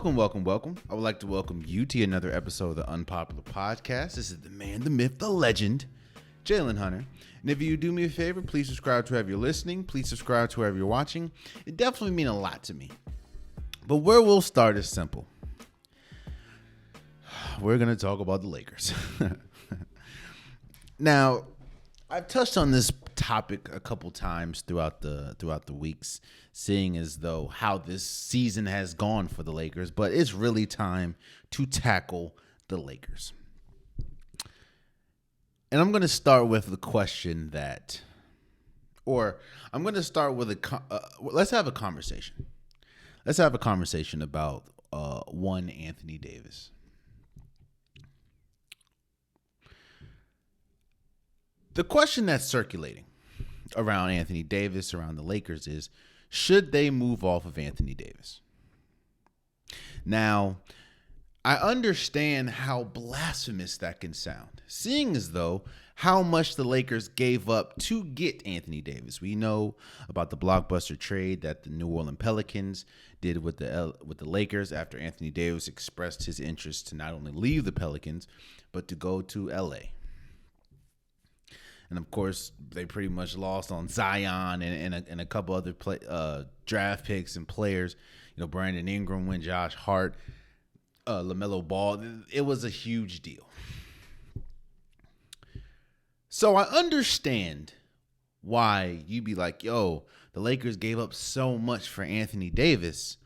Welcome. I would like to welcome you to another episode of the Unpopular Podcast. This is the man, the myth, the legend, Jalen Hunter. And if you do me a favor, please subscribe to wherever you're listening. Please subscribe to wherever you're watching. It definitely means a lot to me. But where we'll start is simple. We're going to talk about the Lakers. Now, I've touched on this topic a couple times throughout the weeks, seeing as though how this season has gone for the Lakers, but it's really time to tackle the Lakers. And I'm going to start with the question let's have a conversation. Let's have a conversation about one Anthony Davis. The question that's circulating around Anthony Davis, around the Lakers, is should they move off of Anthony Davis? Now, I understand how blasphemous that can sound, seeing as though how much the Lakers gave up to get Anthony Davis. We know about the blockbuster trade that the New Orleans Pelicans did with the Lakers after Anthony Davis expressed his interest to not only leave the Pelicans, but to go to LA. And of course, they pretty much lost on Zion and a couple other draft picks and players. You know, Brandon Ingram went, Josh Hart, LaMelo Ball. It was a huge deal. So I understand why you'd be like, yo, the Lakers gave up so much for Anthony Davis.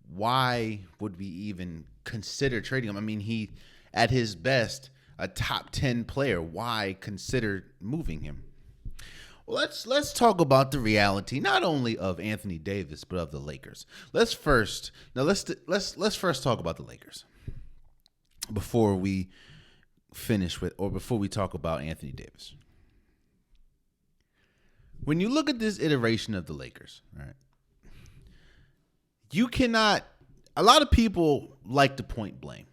Why would we even consider trading him? I mean, he, at his best, a top 10 player. Why consider moving him? Well, let's talk about the reality not only of Anthony Davis but of the Lakers. Let's first talk about the Lakers before we before we talk about Anthony Davis. When you look at this iteration of the Lakers, right? A lot of people like to point blame.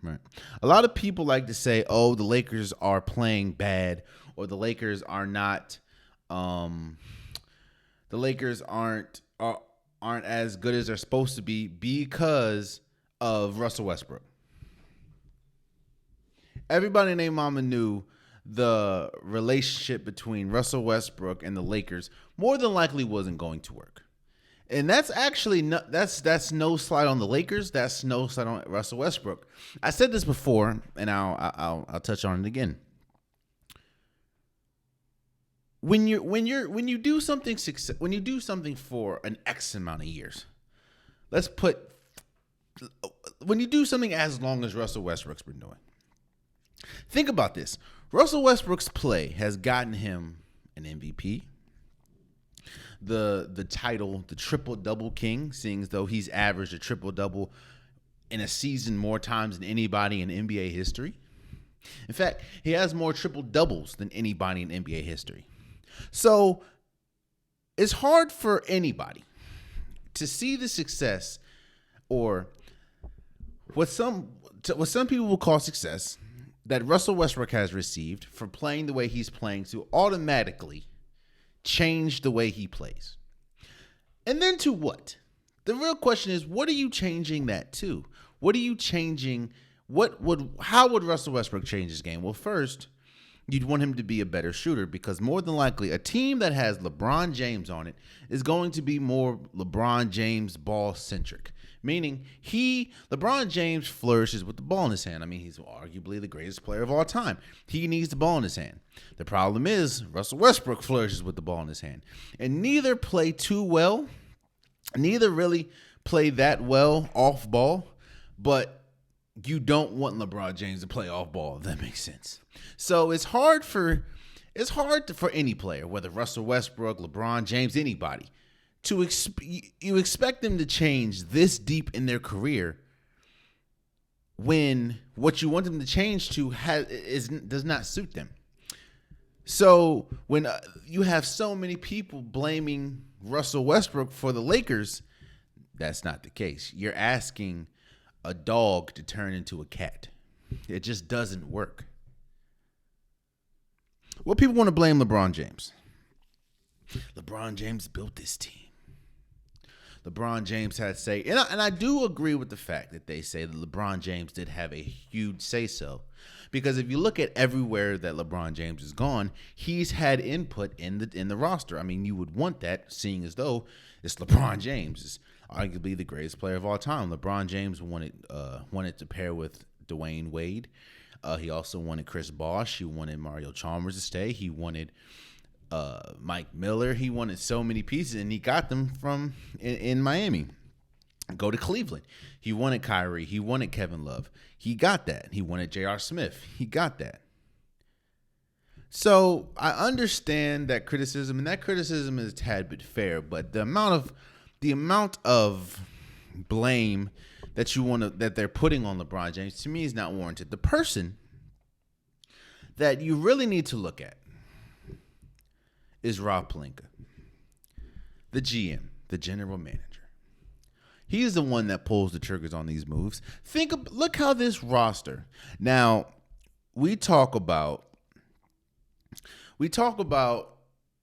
Right. A lot of people like to say, "Oh, the Lakers are playing bad," or "The Lakers are not. The Lakers aren't as good as they're supposed to be because of Russell Westbrook." Everybody named Mama knew the relationship between Russell Westbrook and the Lakers more than likely wasn't going to work. And that's actually that's no slight on the Lakers. That's no slight on Russell Westbrook. I said this before, and I'll touch on it again. When you do something for an X amount of years, when you do something as long as Russell Westbrook's been doing, think about this. Russell Westbrook's play has gotten him an MVP. The title, the triple-double king, seeing as though he's averaged a triple-double in a season more times than anybody in NBA history. In fact, he has more triple-doubles than anybody in NBA history. So it's hard for anybody to see the success, or what some people will call success, that Russell Westbrook has received for playing the way he's playing, to automatically change the way he plays. And then to what? The real question is, what are you changing that to? What are you changing? How would Russell Westbrook change his game? Well, first, you'd want him to be a better shooter, because more than likely a team that has LeBron James on it is going to be more LeBron James ball centric. Meaning LeBron James flourishes with the ball in his hand. I mean, he's arguably the greatest player of all time. He needs the ball in his hand. The problem is Russell Westbrook flourishes with the ball in his hand. And neither play too well. Neither really play that well off ball. But you don't want LeBron James to play off ball, if that makes sense. So it's hard for any player, whether Russell Westbrook, LeBron James, anybody, you expect them to change this deep in their career when what you want them to change to does not suit them. So when you have so many people blaming Russell Westbrook for the Lakers, that's not the case. You're asking a dog to turn into a cat. It just doesn't work. Well, people want to blame LeBron James. LeBron James built this team. LeBron James had say, and I do agree with the fact that they say that LeBron James did have a huge say-so. Because if you look at everywhere that LeBron James has gone, he's had input in the roster. I mean, you would want that, seeing as though it's LeBron James. It's arguably the greatest player of all time. LeBron James wanted to pair with Dwayne Wade. He also wanted Chris Bosh. He wanted Mario Chalmers to stay. He wanted Mike Miller. He wanted so many pieces, and he got them from in Miami. Go to Cleveland. He wanted Kyrie. He wanted Kevin Love. He got that. He wanted J.R. Smith. He got that. So I understand that criticism, and that criticism is a tad bit fair, but the amount of blame that they're putting on LeBron James, to me, is not warranted. The person that you really need to look at is Rob Pelinka, the GM, the general manager. He's the one that pulls the triggers on these moves. Look how this roster. Now, we talk about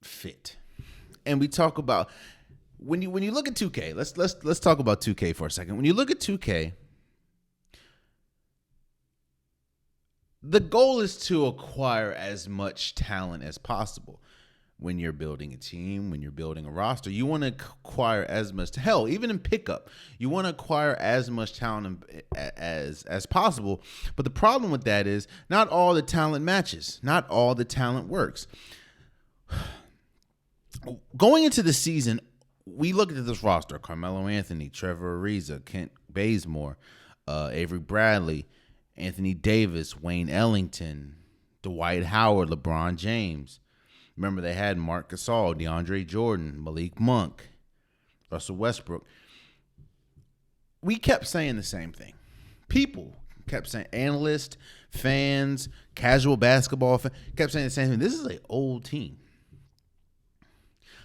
fit, and we talk about when you look at 2K. Let's talk about 2K for a second. When you look at 2K, the goal is to acquire as much talent as possible. When you're building a team, when you're building a roster, you want to acquire as much. Hell, even in pickup, you want to acquire as much talent as possible. But the problem with that is not all the talent matches. Not all the talent works. Going into the season, we looked at this roster: Carmelo Anthony, Trevor Ariza, Kent Bazemore, Avery Bradley, Anthony Davis, Wayne Ellington, Dwight Howard, LeBron James. Remember, they had Marc Gasol, DeAndre Jordan, Malik Monk, Russell Westbrook. We kept saying the same thing. People kept saying, analysts, fans, casual basketball fans, kept saying the same thing. This is an old team.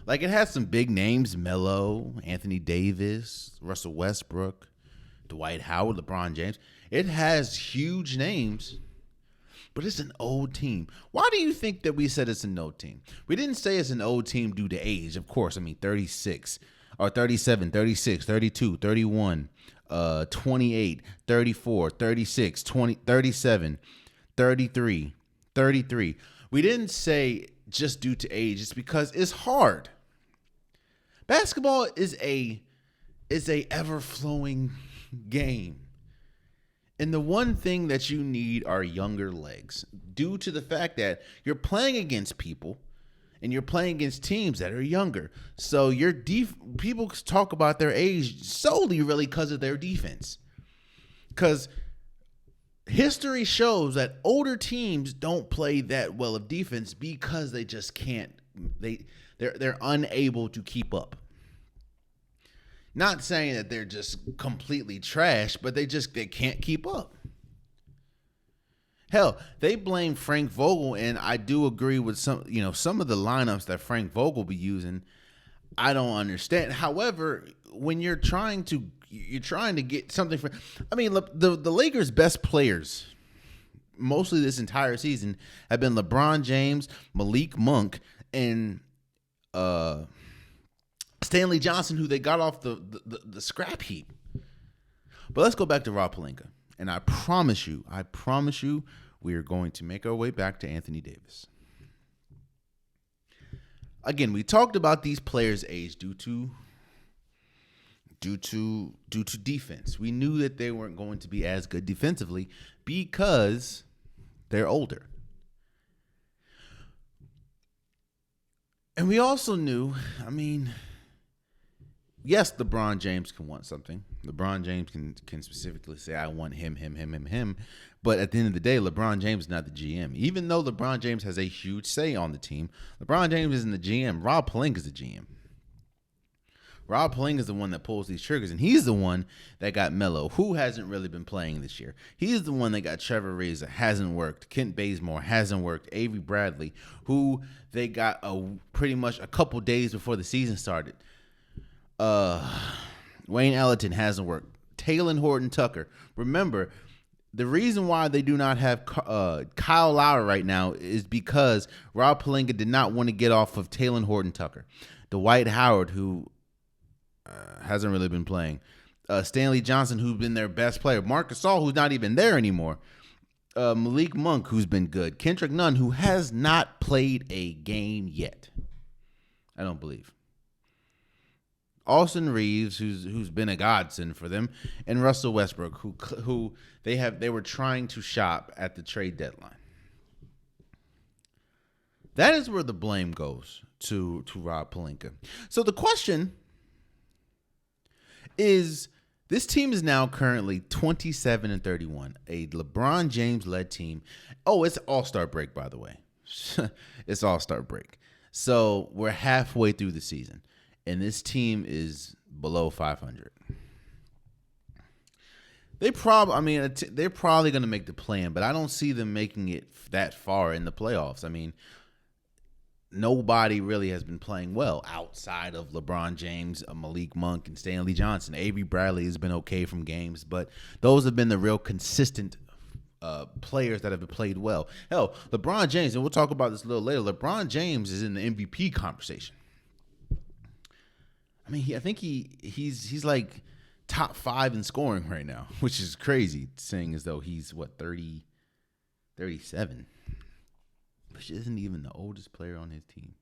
Like, it has some big names: Melo, Anthony Davis, Russell Westbrook, Dwight Howard, LeBron James. It has huge names. But it's an old team. Why do you think that we said it's an old team? We didn't say it's an old team due to age. Of course, I mean 36 or 37, 36, 32, 31, 28, 34, 36, 20, 37, 33, 33. We didn't say just due to age. It's because it's hard. Basketball is a ever-flowing game. And the one thing that you need are younger legs, due to the fact that you're playing against people and you're playing against teams that are younger. So people talk about their age solely really because of their defense. Because history shows that older teams don't play that well of defense because they just can't. They're unable to keep up. Not saying that they're just completely trash, but they can't keep up. Hell, they blame Frank Vogel, and I do agree with some of the lineups that Frank Vogel be using. I don't understand. However, when you're trying to get something the Lakers' best players mostly this entire season have been LeBron James, Malik Monk, and Stanley Johnson, who they got off the scrap heap. But let's go back to Rob Pelinka. And I promise you, we are going to make our way back to Anthony Davis. Again, we talked about these players' age due to defense. We knew that they weren't going to be as good defensively because they're older. And we also knew, yes, LeBron James can want something. LeBron James can specifically say, I want him. But at the end of the day, LeBron James is not the GM. Even though LeBron James has a huge say on the team, LeBron James isn't the GM. Rob Pelinka is the GM. Rob Pelinka is the one that pulls these triggers, and he's the one that got Melo, who hasn't really been playing this year. He's the one that got Trevor Ariza, hasn't worked. Kent Bazemore hasn't worked. Avery Bradley, who they got pretty much a couple days before the season started. Wayne Ellington hasn't worked. Talen Horton-Tucker. Remember, the reason why they do not have Kyle Lowry right now is because Rob Pelinka did not want to get off of Talen Horton-Tucker. Dwight Howard, who hasn't really been playing. Stanley Johnson, who's been their best player. Marc Gasol, who's not even there anymore. Malik Monk, who's been good. Kendrick Nunn, who has not played a game yet. I don't believe. Austin Reeves, who's been a godsend for them, and Russell Westbrook, who they were trying to shop at the trade deadline. That is where the blame goes to Rob Pelinka. So the question is, this team is now currently 27-31, a LeBron James led team. Oh, it's All-Star break, by the way. It's All-Star break. So we're halfway through the season, and this team is below 500. They're probably going to make the play-in, but I don't see them making it that far in the playoffs. I mean, nobody really has been playing well outside of LeBron James, Malik Monk, and Stanley Johnson. Avery Bradley has been okay from games, but those have been the real consistent players that have played well. Hell, LeBron James, and we'll talk about this a little later, LeBron James is in the MVP conversation. I mean, I think he's like top 5 in scoring right now, which is crazy, saying as though he's, 37. Which isn't even the oldest player on his team.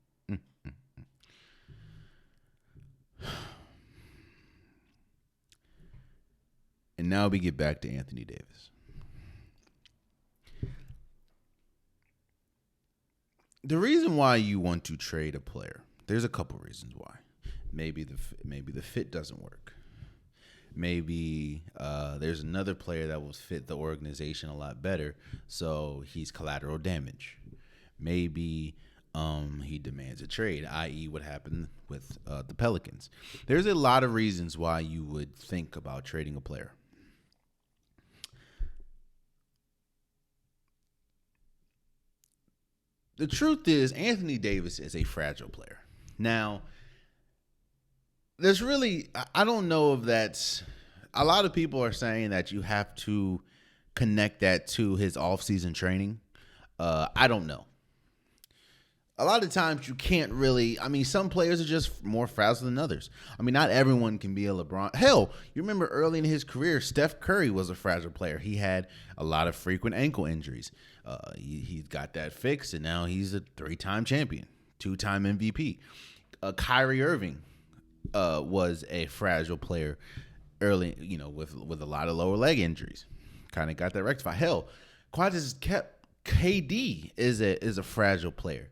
And now we get back to Anthony Davis. The reason why you want to trade a player, there's a couple reasons why. Maybe the fit doesn't work. Maybe there's another player that will fit the organization a lot better, so he's collateral damage. Maybe he demands a trade, i.e. what happened with the Pelicans. There's a lot of reasons why you would think about trading a player. The truth is, Anthony Davis is a fragile player. Now, there's really, I don't know if that's, a lot of people are saying that you have to connect that to his offseason training. I don't know. A lot of times you can't really, I mean, some players are just more fragile than others. I mean, not everyone can be a LeBron. Hell, you remember early in his career, Steph Curry was a fragile player. He had a lot of frequent ankle injuries. He got that fixed, and now he's a 3-time champion, 2-time MVP. Kyrie Irving was a fragile player early, with a lot of lower leg injuries. Kind of got that rectified. Hell, KD is a fragile player.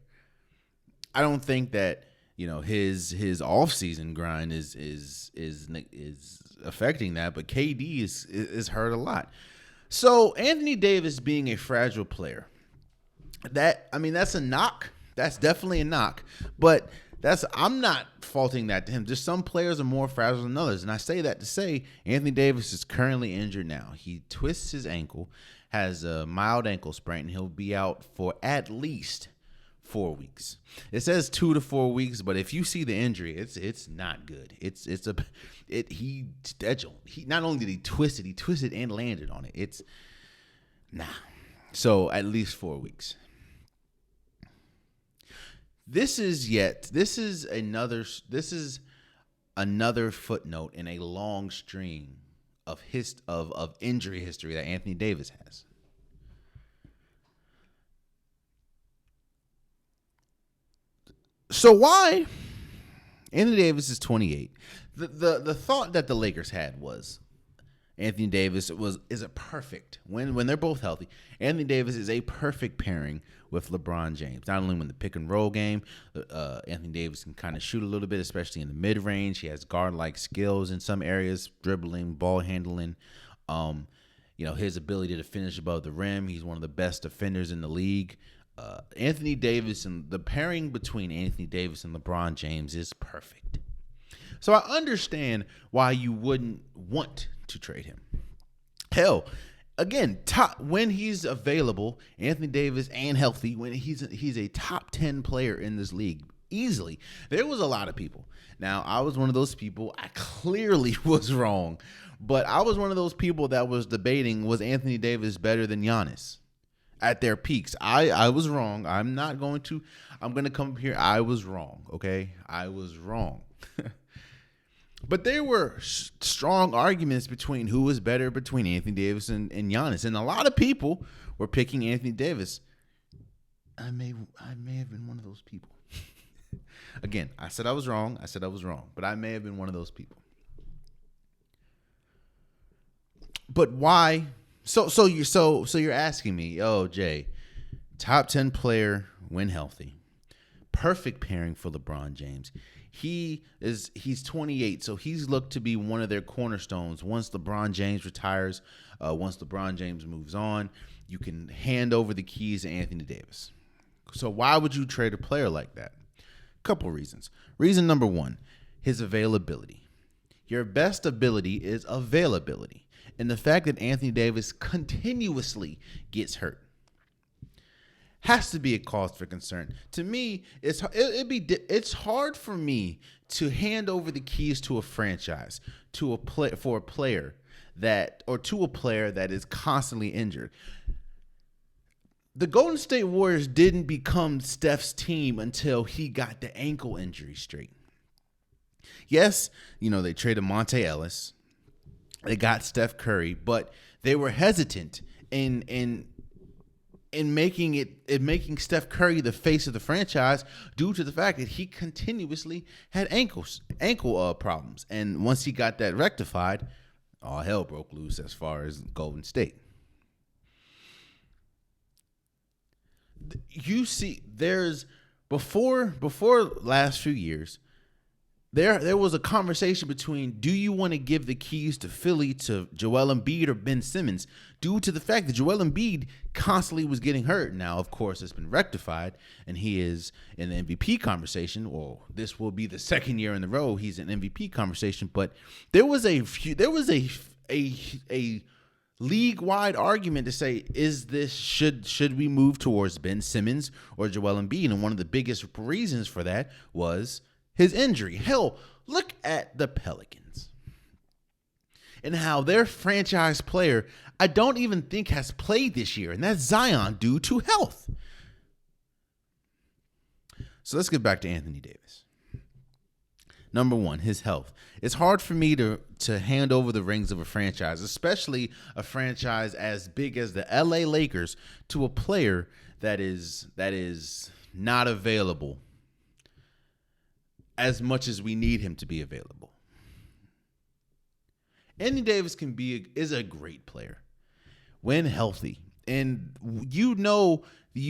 I don't think that his offseason grind is affecting that, but KD is hurt a lot. So Anthony Davis being a fragile player, that's a knock. That's definitely a knock. But I'm not faulting that to him. Just some players are more fragile than others, and I say that to say Anthony Davis is currently injured now. He twists his ankle, has a mild ankle sprain, and he'll be out for at least 4 weeks. It says 2 to 4 weeks, but if you see the injury, it's not good. He not only did he twist it, he twisted and landed on it. It's So at least 4 weeks. This is another footnote in a long string of injury history that Anthony Davis has. So why? Anthony Davis is 28. The thought that the Lakers had was Anthony Davis is a perfect when they're both healthy. Anthony Davis is a perfect pairing with LeBron James. Not only when the pick and roll game, Anthony Davis can kind of shoot a little bit, especially in the mid range. He has guard-like skills in some areas, dribbling, ball handling. His ability to finish above the rim. He's one of the best defenders in the league. Anthony Davis, and the pairing between Anthony Davis and LeBron James is perfect. So I understand why you wouldn't want to trade him. Hell, again, when he's available, Anthony Davis and healthy, when he's a top 10 player in this league, easily. There was a lot of people. Now, I was one of those people. I clearly was wrong, but I was one of those people that was debating, was Anthony Davis better than Giannis at their peaks? I was wrong. I'm going to come up here. I was wrong, okay? I was wrong. But there were strong arguments between who was better between Anthony Davis and Giannis. And a lot of people were picking Anthony Davis. I may have been one of those people. Again, I said I was wrong. But I may have been one of those people. But why? So you're asking me, oh Jay, top 10 player when healthy, perfect pairing for LeBron James. He's 28, so he's looked to be one of their cornerstones. Once LeBron James retires, once LeBron James moves on, you can hand over the keys to Anthony Davis. So why would you trade a player like that? Couple reasons. Reason number one, his availability. Your best ability is availability. And the fact that Anthony Davis continuously gets hurt has to be a cause for concern. To me, it's hard for me to hand over the keys to a franchise to a player that is constantly injured. The Golden State Warriors didn't become Steph's team until he got the ankle injury straight. Yes, they traded Monte Ellis. They got Steph Curry, but they were hesitant in making Steph Curry the face of the franchise due to the fact that he continuously had ankle problems. And once he got that rectified, all hell broke loose as far as Golden State. You see, there's before last few years, there was a conversation between, do you want to give the keys to Philly to Joel Embiid or Ben Simmons, due to the fact that Joel Embiid constantly was getting hurt. Now, of course, it's been rectified, and he is in the MVP conversation. Well, this will be the second year in a row he's in MVP conversation. But there was a league-wide argument to say, should we move towards Ben Simmons or Joel Embiid? And one of the biggest reasons for that was his injury. Hell, look at the Pelicans and how their franchise player, I don't even think has played this year, and that's Zion, due to health. So let's get back to Anthony Davis. Number one, his health. It's hard for me to hand over the reins of a franchise, especially a franchise as big as the LA Lakers, to a player that is not available as much as we need him to be available. Anthony Davis is a great player when healthy, and you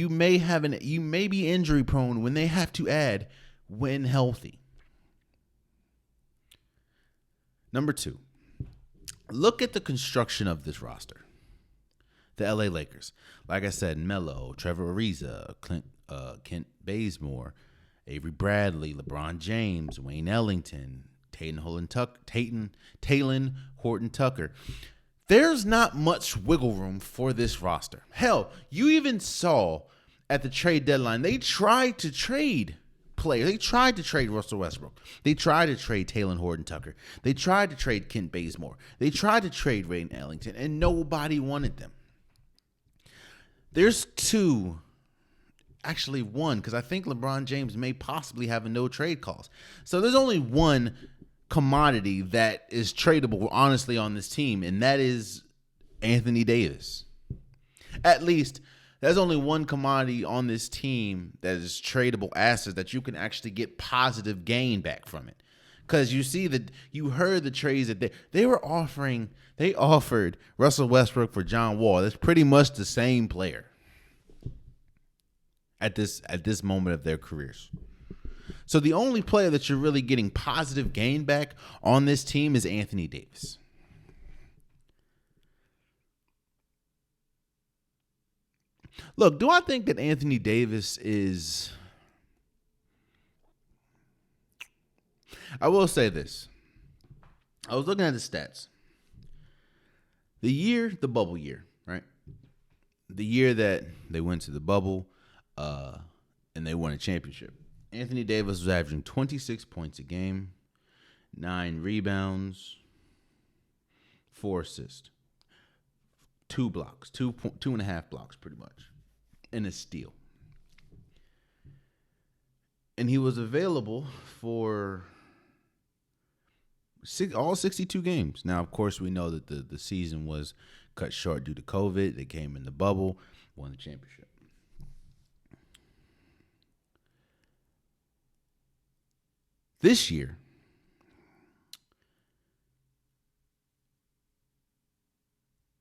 may be injury prone when they have to add when healthy. Number two, look at the construction of this roster. The LA Lakers, like I said, Melo, Trevor Ariza, Kent Bazemore, Avery Bradley, LeBron James, Wayne Ellington, Talen Horton-Tucker. There's not much wiggle room for this roster. Hell, you even saw at the trade deadline, they tried to trade players. They tried to trade Russell Westbrook. They tried to trade Talen Horton-Tucker. They tried to trade Kent Bazemore. They tried to trade Wayne Ellington, and nobody wanted them. There's one, because I think LeBron James may possibly have a no-trade clause. So there's only one commodity that is tradable, honestly, on this team, and that is Anthony Davis. At least, there's only one commodity on this team that is tradable assets that you can actually get positive gain back from it. Because you heard the trades that they offered Russell Westbrook for John Wall. That's pretty much the same player at this moment of their careers. So the only player that you're really getting positive gain back on this team is Anthony Davis. Look, do I think that Anthony Davis is... I will say this. I was looking at the stats. The bubble year, right? The year that they went to the bubble and they won a championship. Anthony Davis was averaging 26 points a game, 9 rebounds, 4 assists, 2 blocks, 2.5 blocks pretty much, and a steal. And he was available for All 62 games. Now, of course, we know that the season was cut short due to COVID. They came in the bubble, won the championship. This year,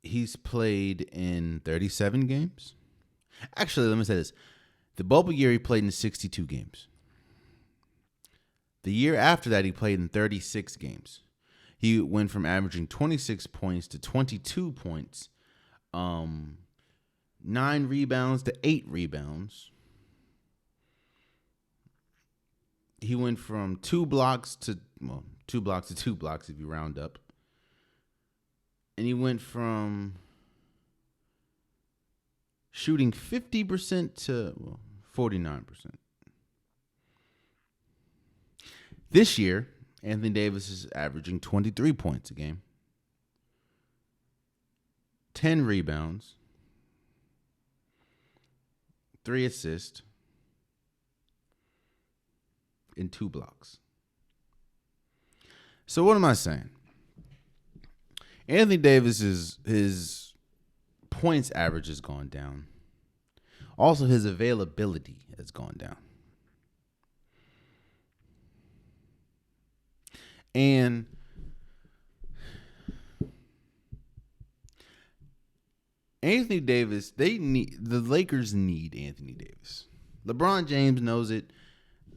he's played in 37 games. Actually, let me say this. The bubble year, he played in 62 games. The year after that, he played in 36 games. He went from averaging 26 points to 22 points, 9 rebounds to 8 rebounds. He went from 2 blocks to 2 blocks if you round up. And he went from shooting 50% to 49%. This year, Anthony Davis is averaging 23 points a game, 10 rebounds, 3 assists, and 2 blocks. So what am I saying? Anthony Davis his points average has gone down. Also, his availability has gone down. And Anthony Davis, the Lakers need Anthony Davis. LeBron James knows it.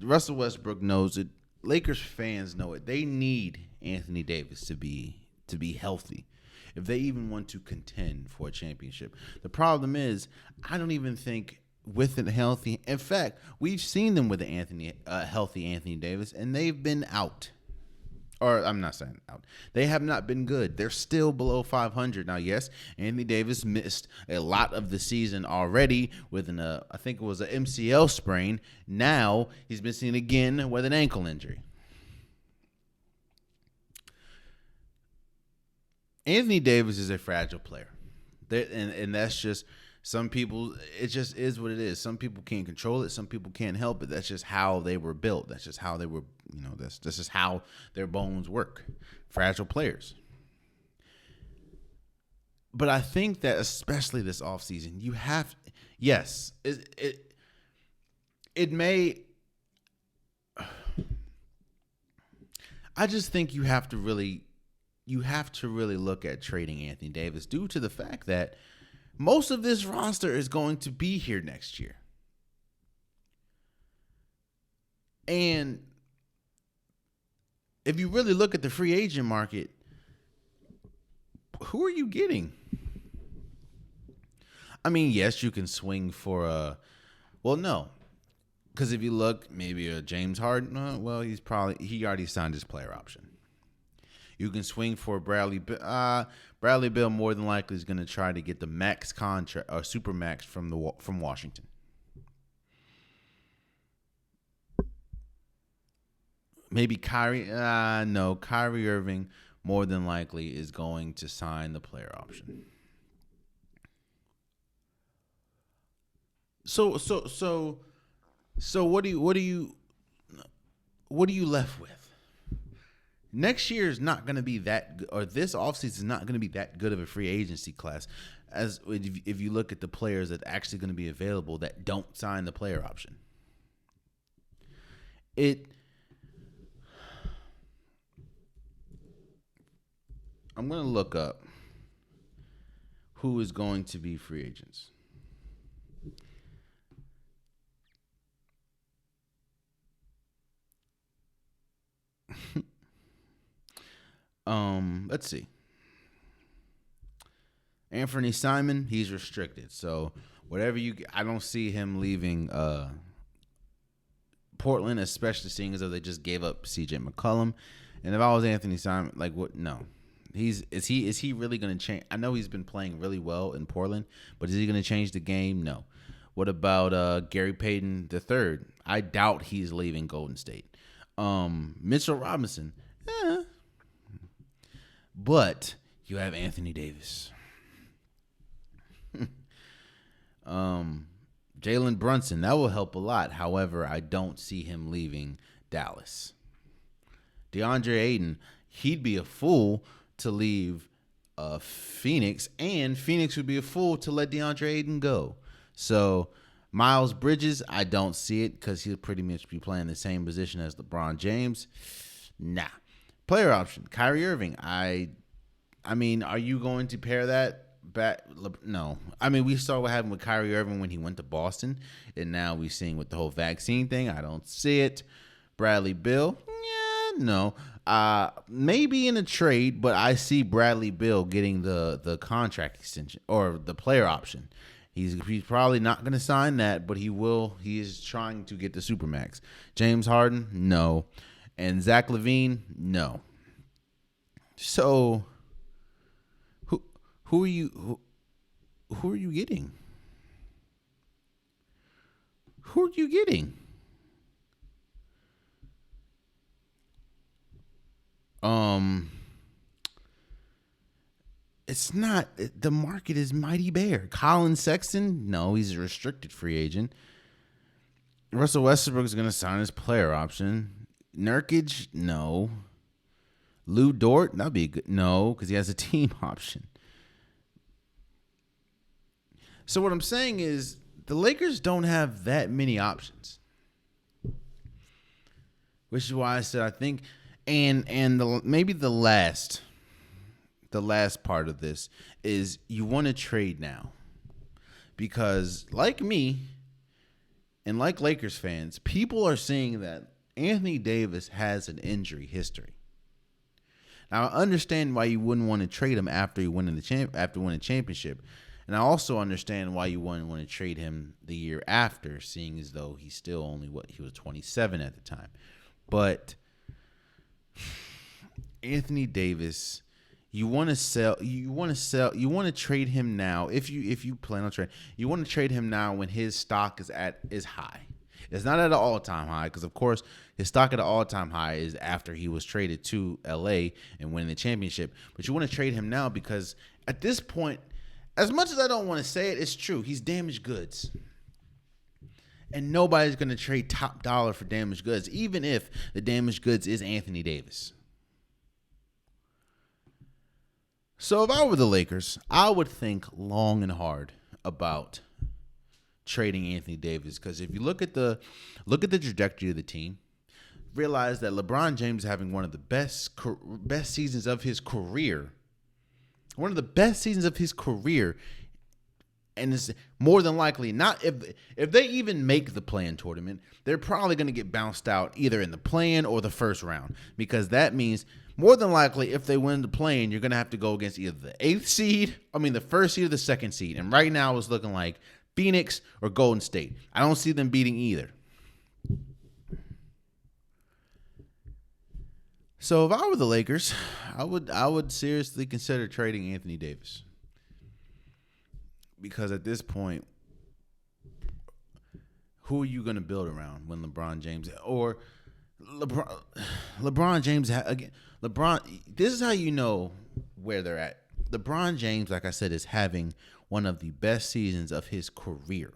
Russell Westbrook knows it. Lakers fans know it. They need Anthony Davis to be healthy if they even want to contend for a championship. The problem is, I don't even think with it healthy. In fact, we've seen them with healthy Anthony Davis, and they've been out. Or I'm not saying out. They have not been good. They're still below 500. Now, yes, Anthony Davis missed a lot of the season already with I think it was an MCL sprain. Now he's missing again with an ankle injury. Anthony Davis is a fragile player. And that's just some people, it just is what it is. Some people can't control it. Some people can't help it. That's just how they were built. That's just how they were, that's just how their bones work. Fragile players. But I think that especially this offseason, you have, yes, it may, I just think you have to really look at trading Anthony Davis due to the fact that most of this roster is going to be here next year. And if you really look at the free agent market, who are you getting? I mean, yes, you can swing for no. Because if you look, maybe a James Harden, he already signed his player option. You can swing for Bradley. Bradley Beal more than likely is going to try to get the max contract or super max from Washington. Maybe Kyrie. No, Kyrie Irving more than likely is going to sign the player option. So what are you left with? Next year is not going to be that good, or this offseason is not going to be that good of a free agency class as if you look at the players that are actually going to be available that don't sign the player option. I'm going to look up who is going to be free agents. Let's see. Anthony Simon, he's restricted. So I don't see him leaving Portland, especially seeing as though they just gave up CJ McCollum. And if I was Anthony Simon, no. Is he really going to change? I know he's been playing really well in Portland, but is he going to change the game? No. What about Gary Payton III? I doubt he's leaving Golden State. Mitchell Robinson, but you have Anthony Davis. Jalen Brunson, that will help a lot. However, I don't see him leaving Dallas. DeAndre Ayton, he'd be a fool to leave Phoenix, and Phoenix would be a fool to let DeAndre Ayton go. So Miles Bridges, I don't see it because he'll pretty much be playing the same position as LeBron James. Nah. Player option, Kyrie Irving. I mean, are you going to pair that back? No. I mean, we saw what happened with Kyrie Irving when he went to Boston, and now we're seeing with the whole vaccine thing. I don't see it. Bradley Beal, yeah, no. Maybe in a trade, but I see Bradley Beal getting the contract extension or the player option. He's probably not going to sign that, but he will. He is trying to get the Supermax. James Harden, no. And Zach LaVine, no. So who are you getting? Who are you getting? It's not, the market is mighty bare. Colin Sexton, no, he's a restricted free agent. Russell Westbrook is going to sign his player option. Nurkic, no. Lou Dort, that'd be a good, no, because he has a team option. So what I'm saying is the Lakers don't have that many options, which is why I said I think, maybe the last part of this is you want to trade now, because like me and like Lakers fans, people are saying that Anthony Davis has an injury history. Now I understand why you wouldn't want to trade him after winning a championship. And I also understand why you wouldn't want to trade him the year after, seeing as though he's still only he was 27 at the time. But Anthony Davis, you want to trade him now. If you plan on trading, you want to trade him now when his stock is high. It's not at an all-time high, because of course his stock at an all-time high is after he was traded to LA and winning the championship. But you want to trade him now because at this point, as much as I don't want to say it, it's true. He's damaged goods. And nobody's going to trade top dollar for damaged goods, even if the damaged goods is Anthony Davis. So if I were the Lakers, I would think long and hard about trading Anthony Davis, because if you look at the trajectory of the team, realize that LeBron James is having one of the best seasons of his career. One of the best seasons of his career, and it's more than likely not, if they even make the play-in tournament, they're probably going to get bounced out either in the play-in or the first round, because that means more than likely if they win the play-in, you're going to have to go against either the first seed or the second seed, and right now it's looking like Phoenix or Golden State. I don't see them beating either. So if I were the Lakers, I would seriously consider trading Anthony Davis, because at this point, who are you going to build around when LeBron James or LeBron James again? This is how you know where they're at. LeBron James, like I said, is having one of the best seasons of his career.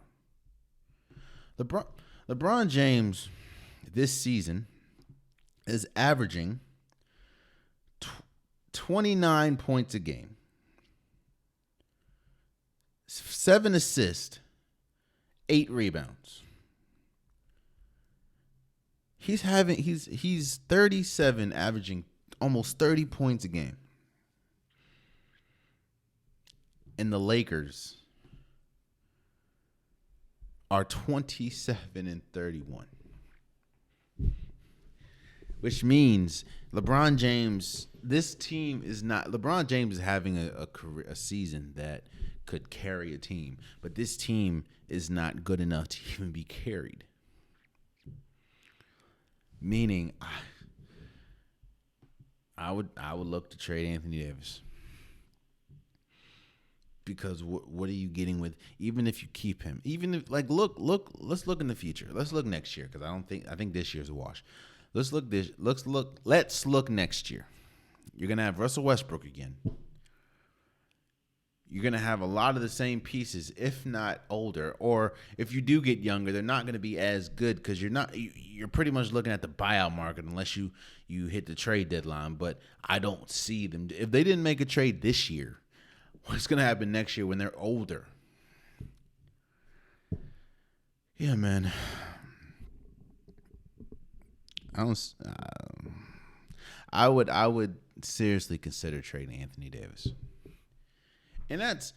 LeBron James this season is averaging 29 points a game, 7 assists, 8 rebounds. He's 37, averaging almost 30 points a game. And the Lakers are 27 and 31. Which means LeBron James, LeBron James is having a season that could carry a team, but this team is not good enough to even be carried. Meaning, I would look to trade Anthony Davis, because what are you getting with, even if you keep him, even if let's look in the future. Let's look next year, because I think this year's a wash. Let's look next year. You're gonna have Russell Westbrook again. You're going to have a lot of the same pieces, if not older. Or if you do get younger, they're not going to be as good because you're pretty much looking at the buyout market unless you hit the trade deadline. But I don't see them. If they didn't make a trade this year, what's going to happen next year when they're older? Yeah, man. I don't. I would seriously consider trading Anthony Davis. And it's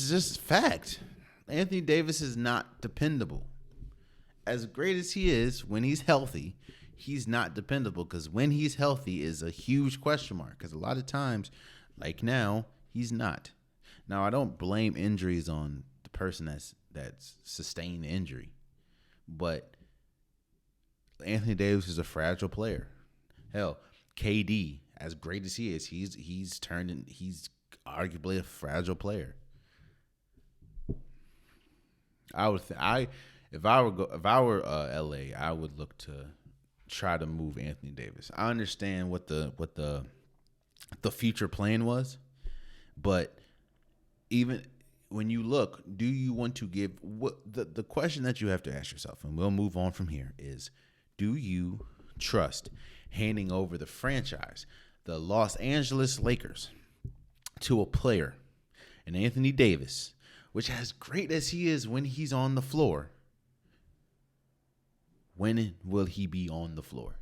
just fact. Anthony Davis is not dependable. As great as he is, when he's healthy, he's not dependable because when he's healthy is a huge question mark because a lot of times, like now, he's not. Now, I don't blame injuries on the person that's sustained the injury, but Anthony Davis is a fragile player. Hell, KD, as great as he is, he's arguably a fragile player. If I were LA, I would look to try to move Anthony Davis. I understand what the future plan was, but even when you look, do you want to give what the question that you have to ask yourself, and we'll move on from here, is do you trust handing over the franchise, the Los Angeles Lakers, to a player, and Anthony Davis, which as great as he is when he's on the floor, when will he be on the floor?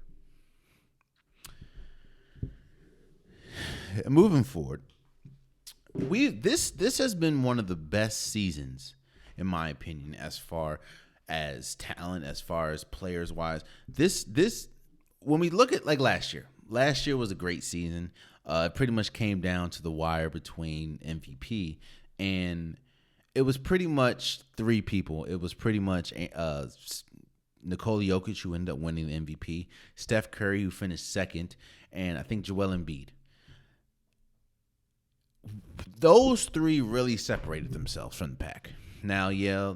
Moving forward, this has been one of the best seasons, in my opinion, as far as talent, as far as players wise. This when we look at like last year was a great season. It pretty much came down to the wire between MVP, and it was pretty much three people. It was pretty much Nikola Jokic, who ended up winning the MVP, Steph Curry, who finished second, and I think Joel Embiid. Those three really separated themselves from the pack. Now, yeah,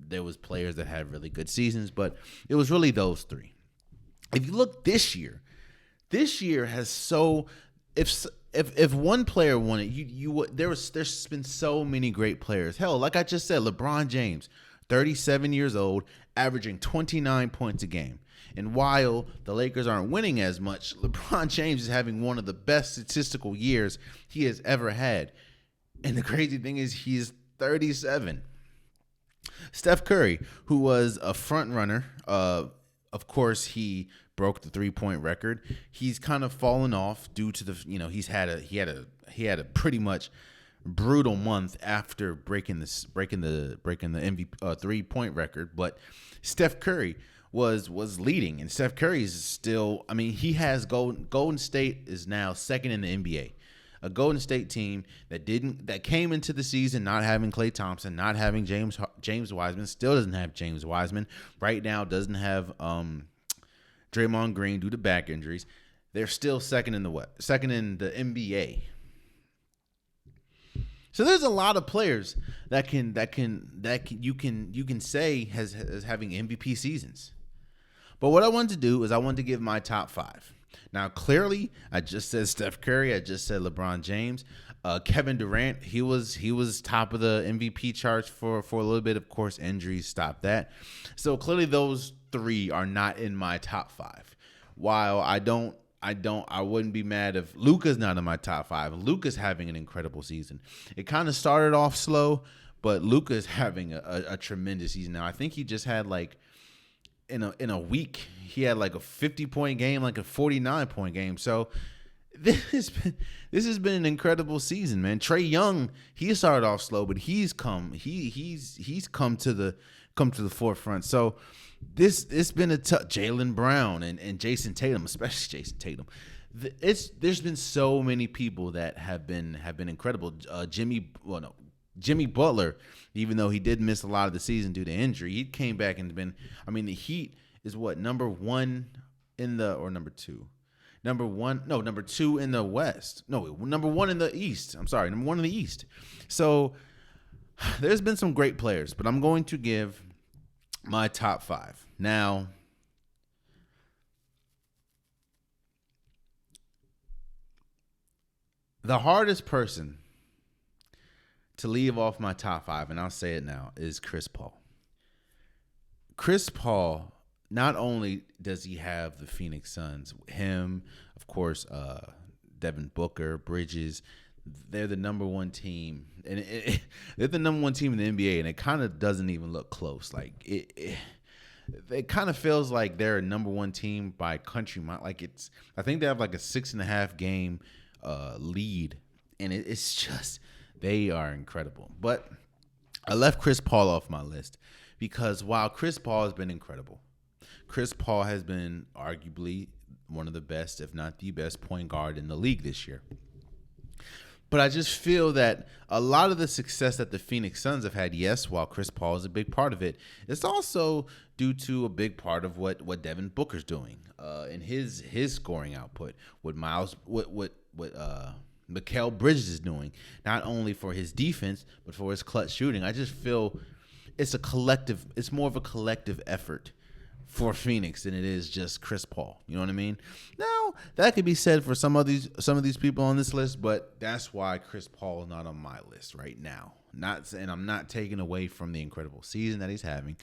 there was players that had really good seasons, but it was really those three. If you look this year has so if one player won it, there's been so many great players. Hell, like I just said, LeBron James, 37 years old, averaging 29 points a game. And while the Lakers aren't winning as much, LeBron James is having one of the best statistical years he has ever had. And the crazy thing is he's 37. Steph Curry, who was a front runner, of course he broke the 3-point record. He's kind of fallen off due to he had a pretty much brutal month after breaking the MVP 3-point record. But Steph Curry was leading, and Steph Curry is still. I mean, he has Golden State is now second in the NBA. A Golden State team that came into the season not having Klay Thompson, not having James Wiseman, still doesn't have James Wiseman right now. Doesn't have Draymond Green due to back injuries. They're still second in the NBA. So there's a lot of players that you can say has having MVP seasons. But what I wanted to do is I wanted to give my top 5. Now, clearly, I just said Steph Curry. I just said LeBron James. Kevin Durant, he was top of the MVP charts for a little bit. Of course, injuries stopped that. So clearly, those 3 are not in my top 5. While I wouldn't be mad if Luka's not in my top 5. Luka's having an incredible season. It kind of started off slow, but Luka's having a tremendous season now. I think he just had like in a week, he had like a 50-point game, like a 49-point game. So this has been an incredible season, man. Trae Young, he started off slow, but he's come to the forefront. So it's been a tough. Jaylen Brown and Jason Tatum, especially Jason Tatum. There's been so many people that have been incredible. Jimmy Butler, even though he did miss a lot of the season due to injury, he came back and been. I mean, the Heat is number 1 in the or number 2. Number 2 in the West. No, number 1 in the East. I'm sorry, number 1 in the East. So there's been some great players, but I'm going to give my top 5. Now, the hardest person to leave off my top 5, and I'll say it now, is Chris Paul. Chris Paul, not only does he have the Phoenix Suns, him, of course, Devin Booker, Bridges, they're the number one team, and they're the number one team in the NBA, and it kind of doesn't even look close. Like it kind of feels like they're a number one team by country. Like I think they have like a 6.5 game lead, and it's just they are incredible. But I left Chris Paul off my list because while Chris Paul has been incredible, Chris Paul has been arguably one of the best, if not the best, point guard in the league this year. But I just feel that a lot of the success that the Phoenix Suns have had, yes, while Chris Paul is a big part of it, it's also due to a big part of what Devin Booker's doing in his scoring output. What Mikal Bridges is doing, not only for his defense but for his clutch shooting. I just feel it's more of a collective effort for Phoenix than it is just Chris Paul. You know what I mean? Now, that could be said for some of these people on this list, but that's why Chris Paul is not on my list right now. And I'm not taking away from the incredible season that he's having.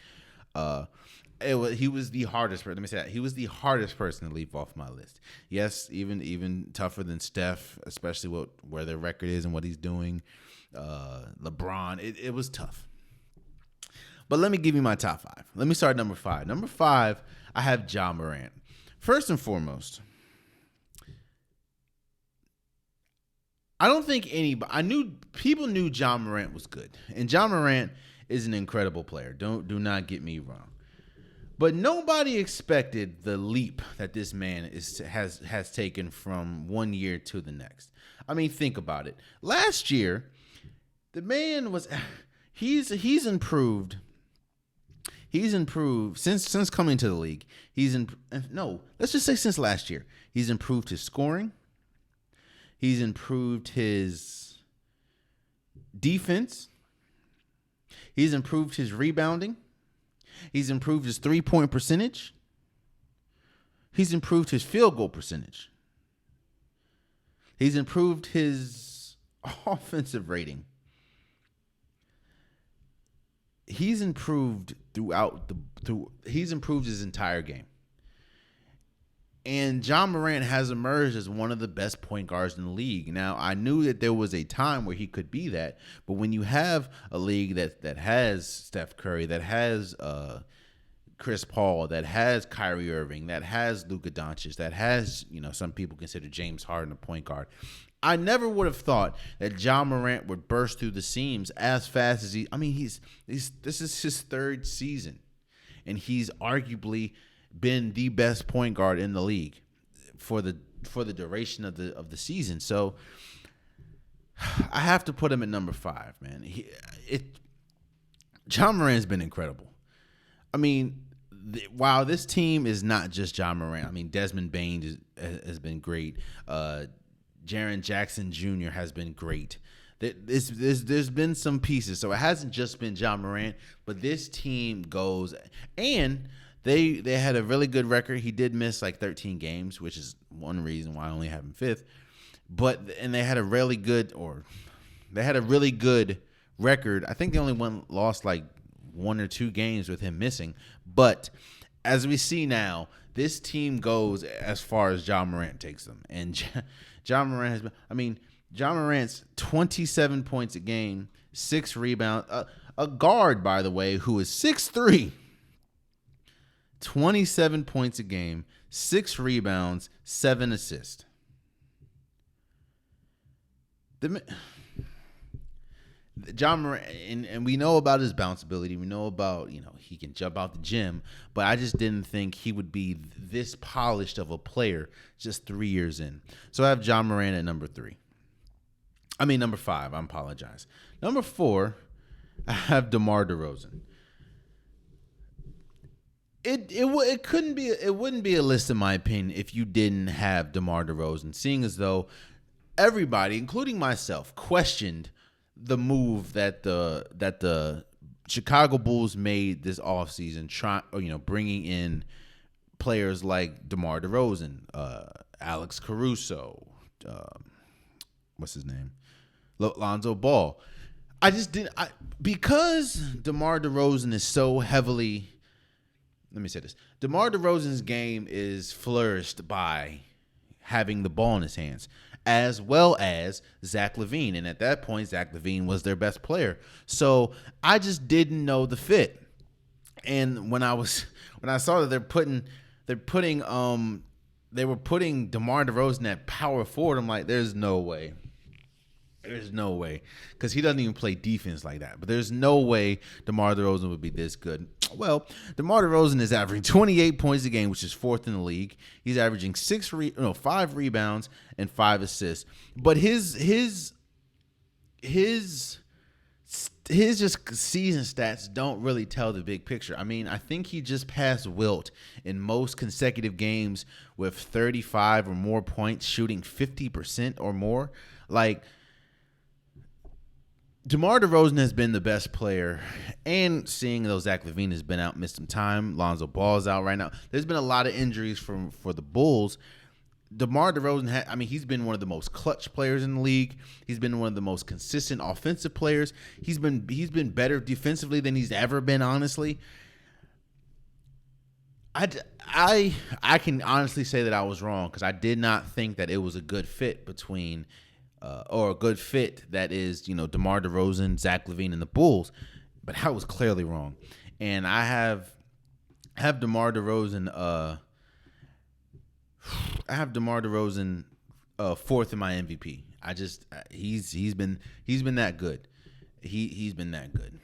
He was the hardest person. Let me say that. He was the hardest person to leave off my list. Yes, even tougher than Steph, especially where their record is and what he's doing. LeBron, it was tough. But let me give you my top 5. Let me start at number 5. Number 5, I have Ja Morant. First and foremost, I don't think people knew Ja Morant was good. And Ja Morant is an incredible player. Do not get me wrong. But nobody expected the leap that this man has taken from one year to the next. I mean, think about it. Last year, the man he's improved. He's improved since coming to the league. Let's just say since last year. He's improved his scoring. He's improved his defense. He's improved his rebounding. He's improved his 3-point percentage. He's improved his field goal percentage. He's improved his offensive rating. He's improved he's improved his entire game. And Ja Morant has emerged as one of the best point guards in the league. Now, I knew that there was a time where he could be that, but when you have a league that has Steph Curry, that has Chris Paul, that has Kyrie Irving, that has Luka Doncic, that has, some people consider James Harden a point guard, I never would have thought that Ja Morant would burst through the seams as fast as this is his 3rd season, and he's arguably been the best point guard in the league for the duration of the season. So I have to put him at number 5, man. Ja Morant's been incredible. I mean, while this team is not just Ja Morant, I mean, Desmond Bane has been great. Jaren Jackson Jr. has been great. There's been some pieces, so it hasn't just been Ja Morant, but this team goes, and they had a really good record. He did miss like 13 games, which is one reason why I only have him 5th. And they had a really good record. I think they only lost like 1 or 2 games with him missing. But as we see now, this team goes as far as Ja Morant takes them, and Ja Morant has been. Ja Morant's 27 points a game, 6 rebounds. A guard, by the way, who is 6'3", 27 points a game, 6 rebounds, 7 assists. Ja Morant, and we know about his bounce ability. We know about, he can jump out the gym, but I just didn't think he would be this polished of a player just 3 years in. So I have Ja Morant at number 5. I apologize. Number 4, I have DeMar DeRozan. It wouldn't be a list in my opinion if you didn't have DeMar DeRozan, seeing as though everybody, including myself, questioned the move that the Chicago Bulls made this offseason, bringing in players like DeMar DeRozan, Alex Caruso, what's his name, Lonzo Ball. I just didn't. Because DeMar DeRozan is so heavily. Let me say this: DeMar DeRozan's game is flourished by having the ball in his hands, as well as Zach LaVine. And at that point, Zach LaVine was their best player. So I just didn't know the fit. And when I saw that they were putting DeMar DeRozan at power forward, I'm like, there's no way. There's no way, because he doesn't even play defense like that. But there's no way DeMar DeRozan would be this good. Well, DeMar DeRozan is averaging 28 points a game, which is fourth in the league. He's averaging 5 rebounds and 5 assists. But his just season stats don't really tell the big picture. I mean, I think he just passed Wilt in most consecutive games with 35 or more points, shooting 50% or more. Like, DeMar DeRozan has been the best player, and seeing though Zach LaVine has been out, missed some time. Lonzo Ball's out right now. There's been a lot of injuries for the Bulls. DeMar DeRozan, he's been one of the most clutch players in the league. He's been one of the most consistent offensive players. He's been better defensively than he's ever been, honestly. I can honestly say that I was wrong, because I did not think that it was a good fit between or a good fit that is, DeMar DeRozan, Zach LaVine, and the Bulls. But I was clearly wrong. And I have DeMar DeRozan fourth in my MVP. He's been that good. He's been that good.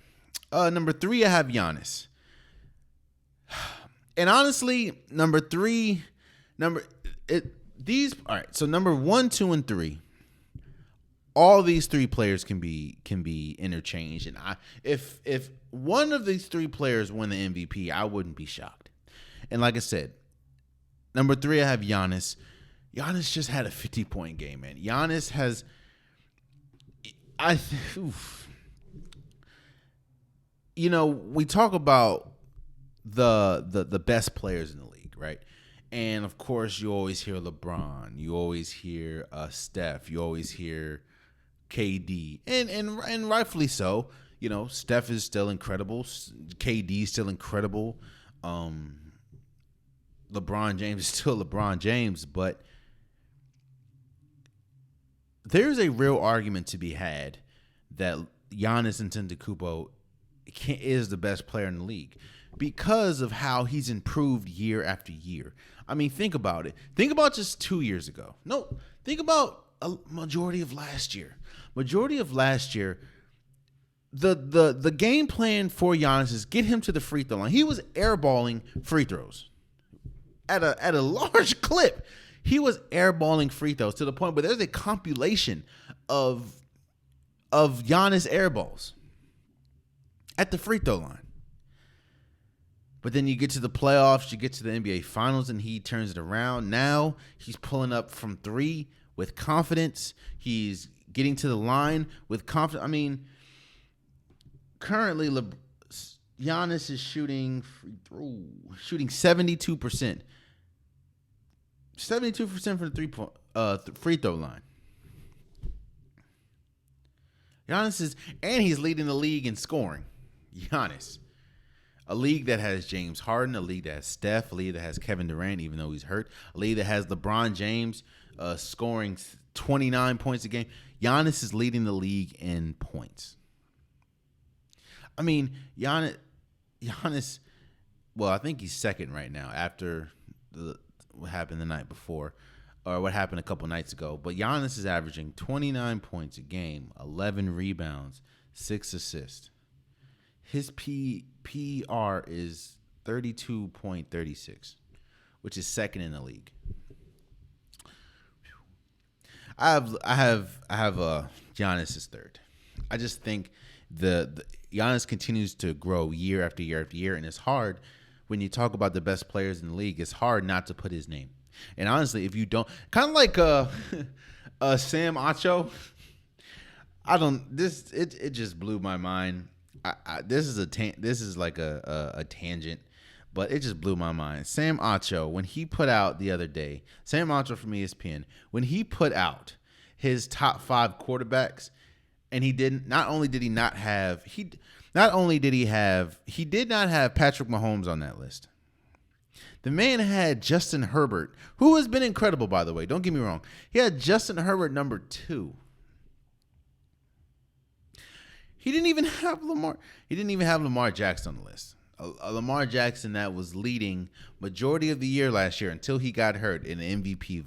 Number 3, I have Giannis. And honestly, number 1, 2, and 3. All these 3 players can be interchanged, and if one of these 3 players win the MVP, I wouldn't be shocked. And like I said, number 3, I have Giannis. Giannis just had a 50-point game, man. Giannis has, we talk about the best players in the league, right? And of course, you always hear LeBron, you always hear Steph, you always hear KD, and rightfully so. Steph is still incredible. KD is still incredible. LeBron James is still LeBron James, but there's a real argument to be had that Giannis Antetokounmpo is the best player in the league because of how he's improved year after year. Think about it. Think about just 2 years ago. No, think about a majority of last year. The game plan for Giannis is get him to the free throw line. He was airballing free throws at a large clip. He was airballing free throws to the point where there's a compilation of Giannis airballs at the free throw line. But then you get to the playoffs, you get to the NBA Finals, and he turns it around. Now he's pulling up from 3 with confidence. He's getting to the line with confidence. Currently, Giannis is shooting 72%. 72% from the free throw line. He's leading the league in scoring. Giannis. A league that has James Harden, a league that has Steph, a league that has Kevin Durant, even though he's hurt, a league that has LeBron James scoring 29 points a game. Giannis is leading the league in points. Giannis, well, I think he's second right now after what happened the night before, or what happened a couple nights ago. But Giannis is averaging 29 points a game, 11 rebounds, 6 assists. His PR is 32.36, which is second in the league. I have Giannis is third. I just think the Giannis continues to grow year after year after year, and it's hard when you talk about the best players in the league. It's hard not to put his name. And honestly, if you don't, kind of like Sam Acho, it just blew my mind. This is like a tangent, but it just blew my mind. Sam Acho, when he put out the other day, Sam Acho from ESPN, when he put out his top 5 quarterbacks, and he didn't. Not only did he not have not only did he did not have Patrick Mahomes on that list. The man had Justin Herbert, who has been incredible, by the way. Don't get me wrong. He had Justin Herbert number 2. He didn't even have Lamar. He didn't even have Lamar Jackson on the list. A Lamar Jackson that was leading majority of the year last year until he got hurt in the MVP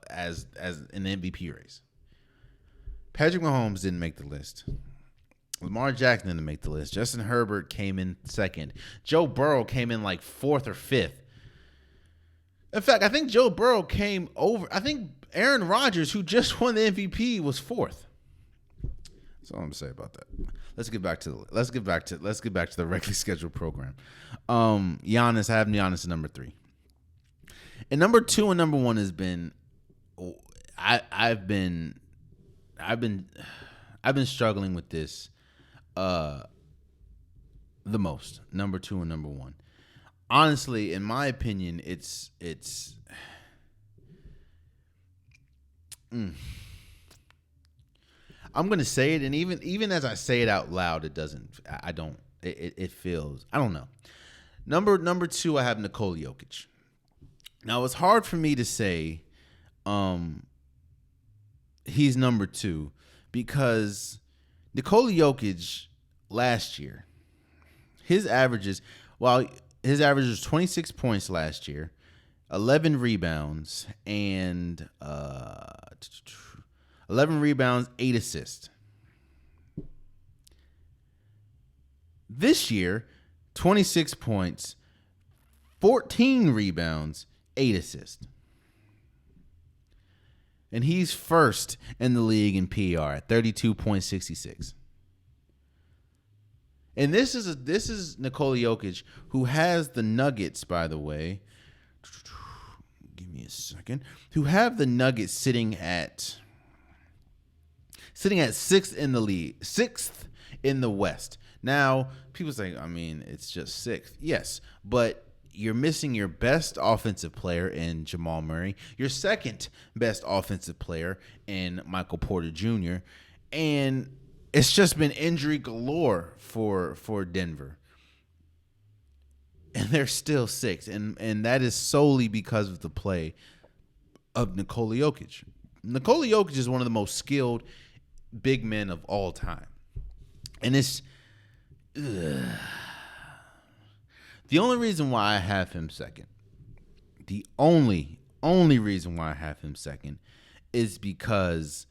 as in the MVP race. Patrick Mahomes didn't make the list. Lamar Jackson didn't make the list. Justin Herbert came in second. Joe Burrow came in like 4th or 5th. In fact, I think Joe Burrow came over. I think Aaron Rodgers, who just won the MVP, was 4th. That's all I'm gonna say about that. Let's get back to the regularly scheduled program. Giannis, I have Giannis at number 3. And number 2 and number 1 has been I've been struggling with this the most. Number 2 and number 1. Honestly, in my opinion, it's I'm gonna say it, and even as I say it out loud, it doesn't. I don't. It feels. I don't know. Number 2, I have Nikola Jokic. Now it's hard for me to say, he's number 2 because Nikola Jokic last year, his averages was 26 points last year, 11 rebounds, and 8 assists. This year, 26 points, 14 rebounds, 8 assists. And he's first in the league in PR at 32.66. And this is Nikola Jokic, who has the Nuggets, by the way. Give me a second. Who have the Nuggets sitting at 6th in the league, 6th in the West. Now, people say, I mean, it's just 6th. Yes, but you're missing your best offensive player in Jamal Murray, your second best offensive player in Michael Porter Jr., and it's just been injury galore for Denver. And they're still 6th, and that is solely because of the play of Nikola Jokic. Nikola Jokic is one of the most skilled big men of all time. And it's the only reason why I have him second. The only reason why I have him second is because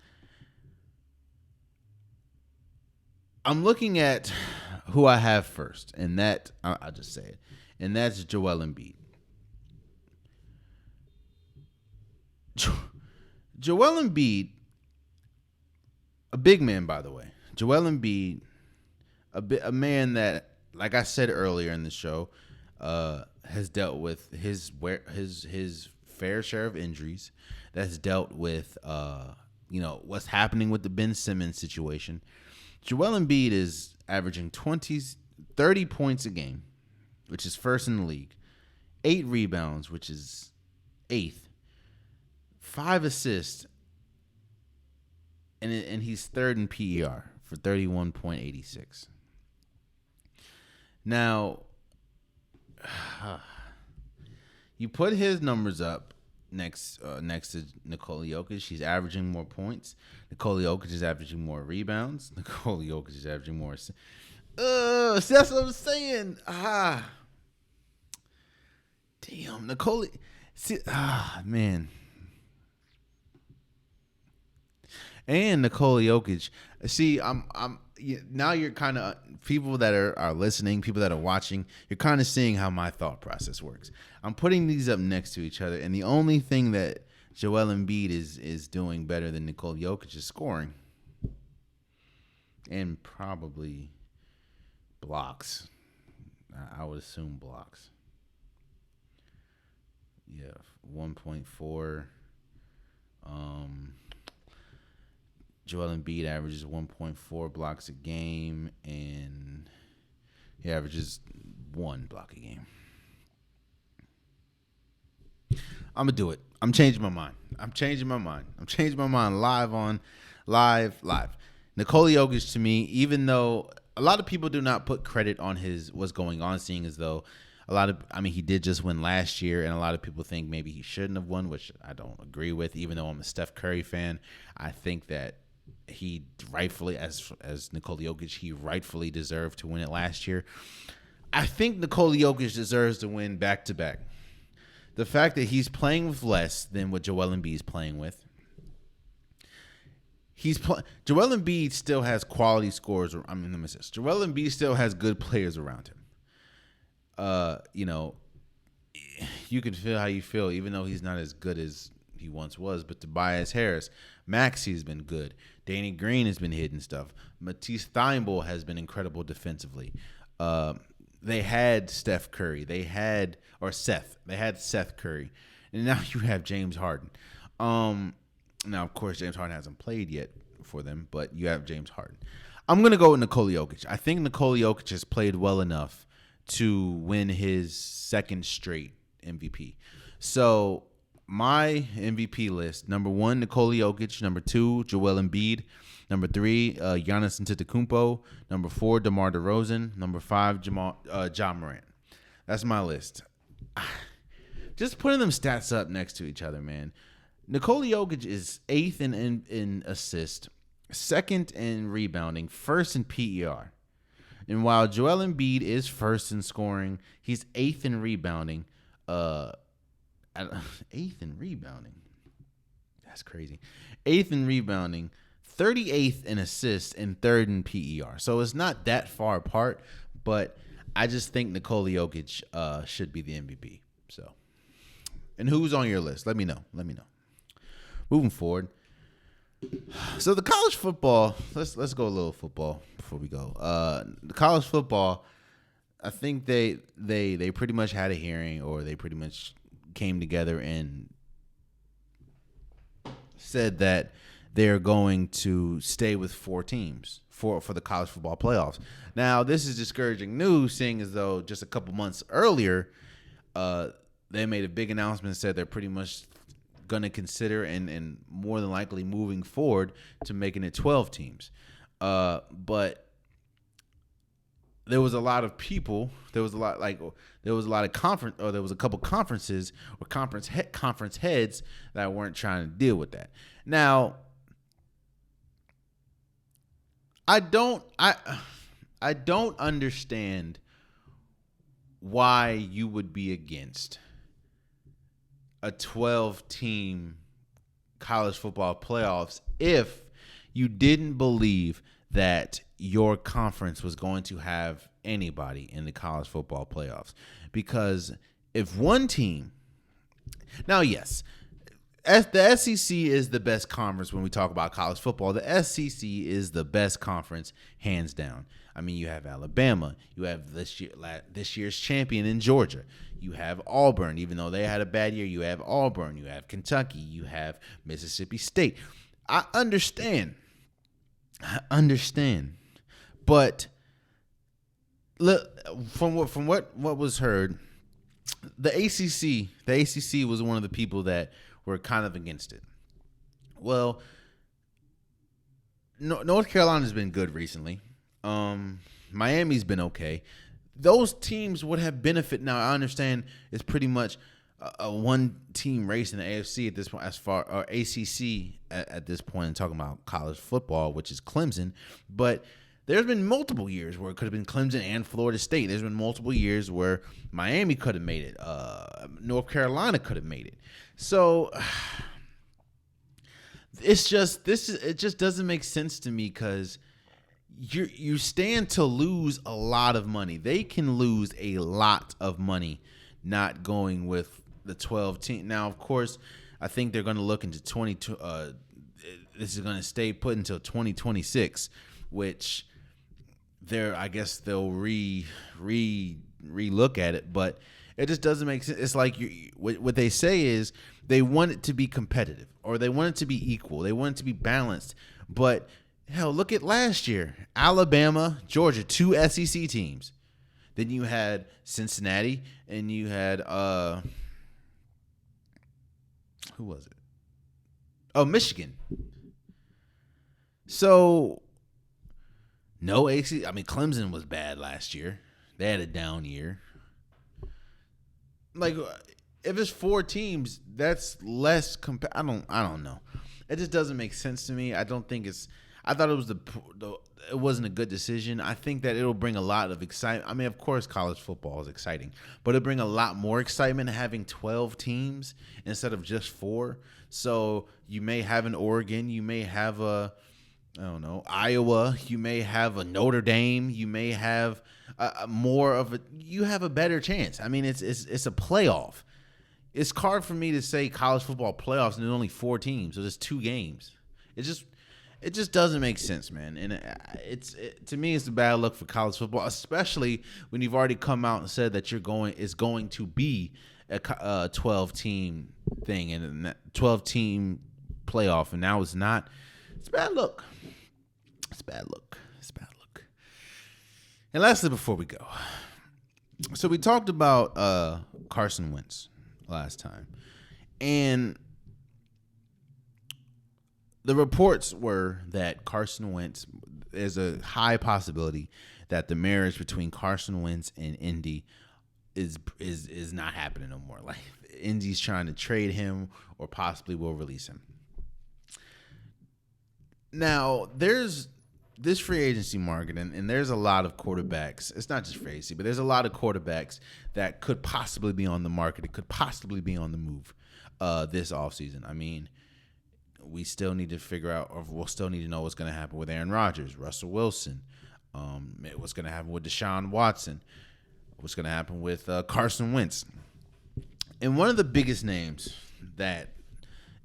I'm looking at who I have first, and that I'll just say it, and that's Joel Embiid. Joel Embiid, a big man, by the way. Joel Embiid, a man that, like I said earlier in the show, has dealt with his fair share of injuries. That's dealt with what's happening with the Ben Simmons situation. Joel Embiid is averaging 30 points a game, which is first in the league. 8 rebounds, which is 8th. 5 assists, and he's 3rd in PER for 31.86. Now, you put his numbers up next to Nikola Jokic. He's averaging more points. Nikola Jokic is averaging more rebounds. Nikola Jokic is averaging more. See, that's what I'm saying. Damn, Nikola. See, man. And Nikola Jokic. See, now you're kind of, people that are listening, people that are watching, you're kind of seeing how my thought process works. I'm putting these up next to each other, and the only thing that Joel Embiid is doing better than Nikola Jokic is scoring. And probably blocks. I would assume blocks. Yeah, 1.4. Joel Embiid averages 1.4 blocks a game, and he averages 1 block a game. I'm going to do it. I'm changing my mind live. Nikola Jokic to me, even though a lot of people do not put credit on his what's going on, seeing as though he did just win last year, and a lot of people think maybe he shouldn't have won, which I don't agree with. Even though I'm a Steph Curry fan, I think that he rightfully, as Nikola Jokic, he rightfully deserved to win it last year. I think Nikola Jokic deserves to win back to back. The fact that he's playing with less than what Joel Embiid is playing with. Joel Embiid still has quality scores. Let me say this. Joel Embiid still has good players around him. You can feel how you feel, even though he's not as good as he once was. But Tobias Harris, Maxi's been good. Danny Green has been hitting stuff. Matisse Thybulle has been incredible defensively. They had Steph Curry. They had Seth Curry. And now you have James Harden. Now, of course, James Harden hasn't played yet for them, but you have James Harden. I'm going to go with Nikola Jokic. I think Nikola Jokic has played well enough to win his second straight MVP. So my MVP list, number 1, Nikola Jokic. Number 2, Joel Embiid. Number 3, Giannis Antetokounmpo. Number 4, DeMar DeRozan. Number 5, Ja Morant. That's my list. Just putting them stats up next to each other, man. Nikola Jokic is 8th in assist, 2nd in rebounding, 1st in PER. And while Joel Embiid is 1st in scoring, he's 8th in rebounding. 8th in rebounding. That's crazy. 8th in rebounding, 38th in assists, and 3rd in PER. So it's not that far apart, but I just think Nikola Jokic should be the MVP. So, and who's on your list? Let me know. Moving forward. So the college football, let's go a little football before we go. The college football, I think they pretty much had a hearing, or they pretty much came together and said that they're going to stay with 4 teams for the college football playoffs. Now, this is discouraging news, seeing as though just a couple months earlier, they made a big announcement and said they're pretty much going to consider and more than likely moving forward to making it 12 teams. But there was a lot of people. There was a couple conferences or conference heads that weren't trying to deal with that. Now, I don't understand why you would be against a 12-team college football playoffs if you didn't believe that your conference was going to have anybody in the college football playoffs. Because if one team, now yes, the SEC is the best conference when we talk about college football. The SEC is the best conference, hands down. I mean, you have Alabama. You have this year's champion in Georgia. You have Auburn, even though they had a bad year. You have Auburn. You have Kentucky. You have Mississippi State. I understand. But look, from what was heard, the ACC was one of the people that were kind of against it. Well, North Carolina's been good recently. Miami's been okay. Those teams would have benefit. Now, I understand it's pretty much a one-team race in the AFC at this point, or ACC at this point, and talking about college football, which is Clemson. But there's been multiple years where it could have been Clemson and Florida State. There's been multiple years where Miami could have made it. North Carolina could have made it. So it just doesn't make sense to me, because you stand to lose a lot of money. They can lose a lot of money not going with the 12 team. Now, of course, I think they're going to look into this is going to stay put until 2026, which I guess they'll re-look at it, but it just doesn't make sense. It's like what they say is they want it to be competitive, or they want it to be equal. They want it to be balanced. But hell, look at last year. Alabama, Georgia, 2 SEC teams. Then you had Cincinnati, and you had who was it? Oh, Michigan. So No AC. I mean, Clemson was bad last year. They had a down year. Like, if it's 4 teams, that's less. I don't know. It just doesn't make sense to me. I don't think it's. I thought it was it wasn't a good decision. I think that it'll bring a lot of excitement. I mean, of course, college football is exciting, but it'll bring a lot more excitement having 12 teams instead of just 4. So you may have an Oregon, you may have I don't know, Iowa, you may have a Notre Dame, you may have you have a better chance. I mean, it's a playoff. It's hard for me to say college football playoffs and there's only 4 teams, so there's 2 games. It just doesn't make sense, man. And to me, it's a bad look for college football, especially when you've already come out and said that it's going to be a 12-team thing and a 12-team playoff, and now it's not. It's a bad look. It's a bad look. It's a bad look. And lastly, before we go, so we talked about Carson Wentz last time, and the reports were that Carson Wentz, there's a high possibility that the marriage between Carson Wentz and Indy is not happening no more. Like, Indy's trying to trade him or possibly will release him. Now, there's this free agency market, and there's a lot of quarterbacks. It's not just free agency, but there's a lot of quarterbacks that could possibly be on the market. It could possibly be on the move this offseason. I mean, we still need to figure out, or we'll still need to know what's going to happen with Aaron Rodgers, Russell Wilson, what's going to happen with Deshaun Watson, what's going to happen with Carson Wentz. And one of the biggest names that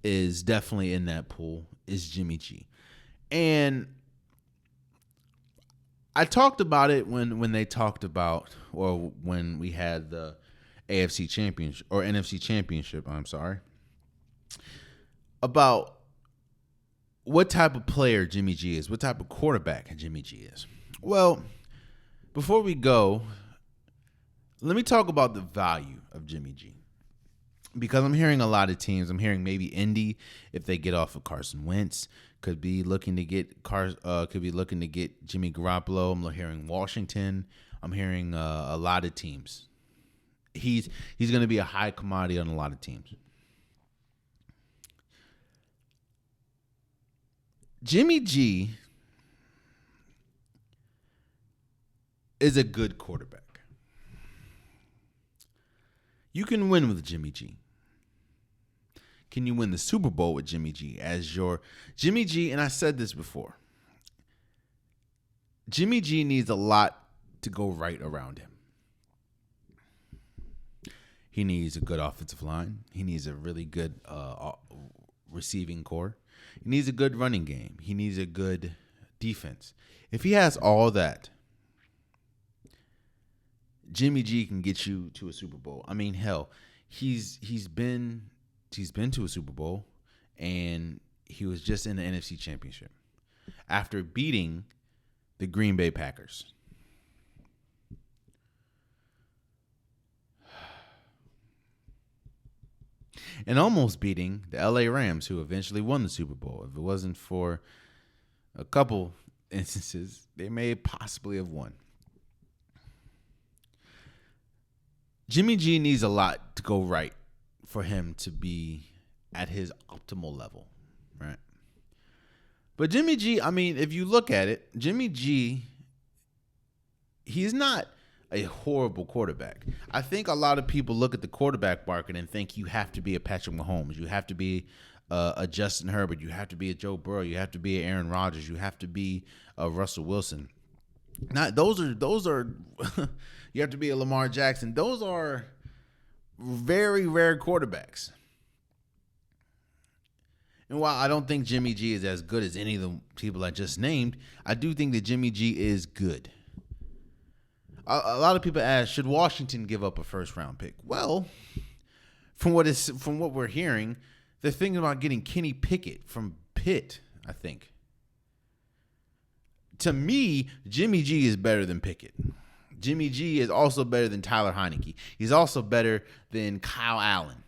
is definitely in that pool is Jimmy G. And I talked about it when they talked about, or when we had the AFC Championship, or NFC Championship, about what type of player Jimmy G is, what type of quarterback Jimmy G is. Well, before we go, let me talk about the value of Jimmy G. Because I'm hearing a lot of teams. I'm hearing maybe Indy, if they get off of Carson Wentz, could be looking to get Jimmy Garoppolo. I'm hearing Washington. I'm hearing a lot of teams. He's going to be a high commodity on a lot of teams. Jimmy G is a good quarterback. You can win with Jimmy G. Can you win the Super Bowl with Jimmy G as your Jimmy G? And I said this before. Jimmy G needs a lot to go right around him. He needs a good offensive line. He needs a really good receiving core. He needs a good running game. He needs a good defense. If he has all that, Jimmy G can get you to a Super Bowl. I mean, hell, he's been to a Super Bowl, and he was just in the NFC Championship after beating the Green Bay Packers. And almost beating the LA Rams, who eventually won the Super Bowl. If it wasn't for a couple instances, they may possibly have won. Jimmy G needs a lot to go right for him to be at his optimal level, right? But Jimmy G, I mean, if you look at it, Jimmy G, he's not a horrible quarterback. I think a lot of people look at the quarterback market and think you have to be a Patrick Mahomes, you have to be a Justin Herbert, you have to be a Joe Burrow, you have to be a Aaron Rodgers, you have to be a Russell Wilson. Not those are you have to be a Lamar Jackson. Those are very rare quarterbacks. And while I don't think Jimmy G is as good as any of the people I just named, I do think that Jimmy G is good. A lot of people ask, should Washington give up a first-round pick? Well, from what we're hearing, they're thinking about getting Kenny Pickett from Pitt, I think. To me, Jimmy G is better than Pickett. Jimmy G is also better than Tyler Heineke. He's also better than Kyle Allen.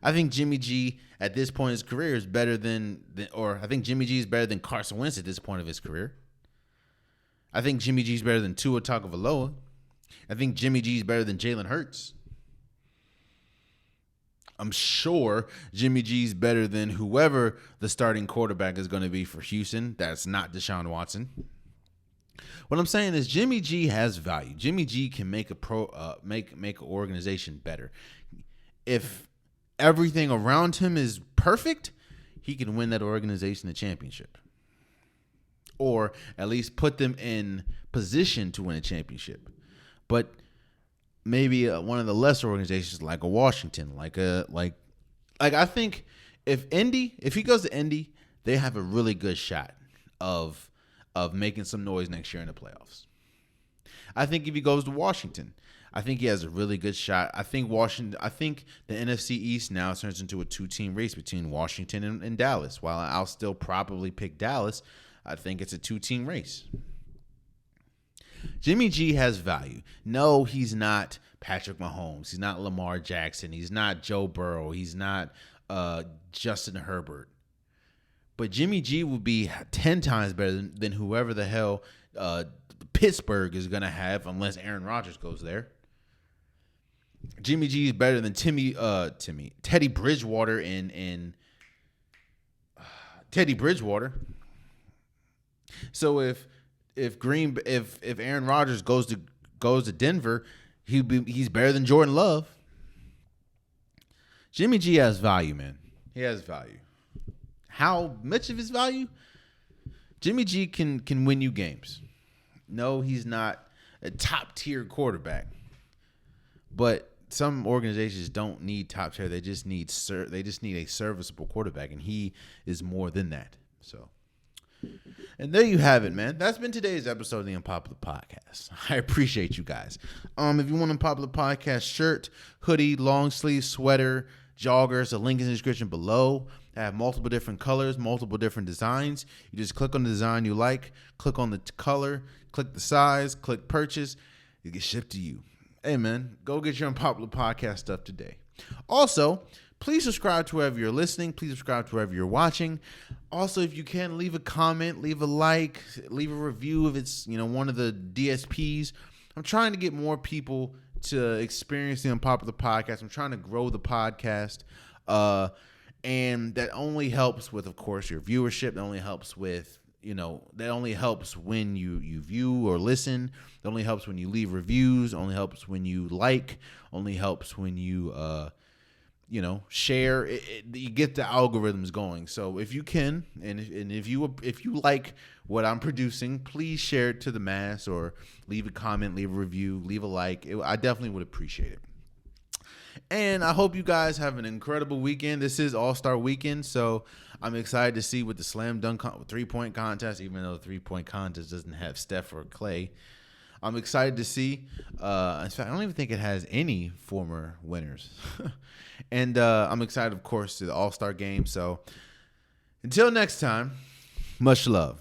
I think Jimmy G at this point in his career is better or I think Jimmy G is better than Carson Wentz at this point of his career. I think Jimmy G is better than Tua Tagovailoa. I think Jimmy G is better than Jalen Hurts. I'm sure Jimmy G's better than whoever the starting quarterback is going to be for Houston. That's not Deshaun Watson. What I'm saying is Jimmy G has value. Jimmy G can make make an organization better. If everything around him is perfect, he can win that organization a championship, or at least put them in position to win a championship. But maybe one of the lesser organizations like a Washington, like I think if he goes to Indy, they have a really good shot of making some noise next year in the playoffs. I think if he goes to Washington, I think he has a really good shot. I think the NFC East now turns into a 2-team race between Washington and Dallas. While I'll still probably pick Dallas, I think it's a 2-team race. Jimmy G has value. No, he's not Patrick Mahomes. He's not Lamar Jackson. He's not Joe Burrow. He's not Justin Herbert. But Jimmy G will be 10 times better than whoever the hell Pittsburgh is going to have, unless Aaron Rodgers goes there. Jimmy G is better than Teddy Bridgewater and Teddy Bridgewater. So if Aaron Rodgers goes to Denver, he's better than Jordan Love. Jimmy G has value, man. He has value. How much of his value? Jimmy G can win you games. No, he's not a top tier quarterback, but some organizations don't need top tier. They just need a serviceable quarterback, and he is more than that. So. And there you have it, man. That's been today's episode of the Unpopular Podcast. I appreciate you guys. If you want an Unpopular Podcast shirt, hoodie, long sleeve, sweater, joggers, the link is in the description below. I have multiple different colors, multiple different designs. You just click on the design you like, click on the color, click the size, click purchase. It gets shipped to you. Hey, man, go get your Unpopular Podcast stuff today. Also, please subscribe to wherever you're listening. Please subscribe to wherever you're watching. Also, if you can, leave a comment, leave a like, leave a review if it's one of the DSPs. I'm trying to get more people to experience the Unpopular Podcast. I'm trying to grow the podcast. And that only helps with, of course, your viewership. That only helps with, that only helps when you view or listen. That only helps when you leave reviews. Only helps when you like. Only helps when you, share. You get the algorithms going. So if you can, and if you like what I'm producing, please share it to the mass, or leave a comment, leave a review, leave a like. I definitely would appreciate it. And I hope you guys have an incredible weekend. This is All-Star Weekend, so I'm excited to see what the slam dunk 3-point contest, even though the 3-point contest doesn't have Steph or Clay. I'm excited to see. In fact, I don't even think it has any former winners. And I'm excited, of course, to the All-Star game. So until next time, much love.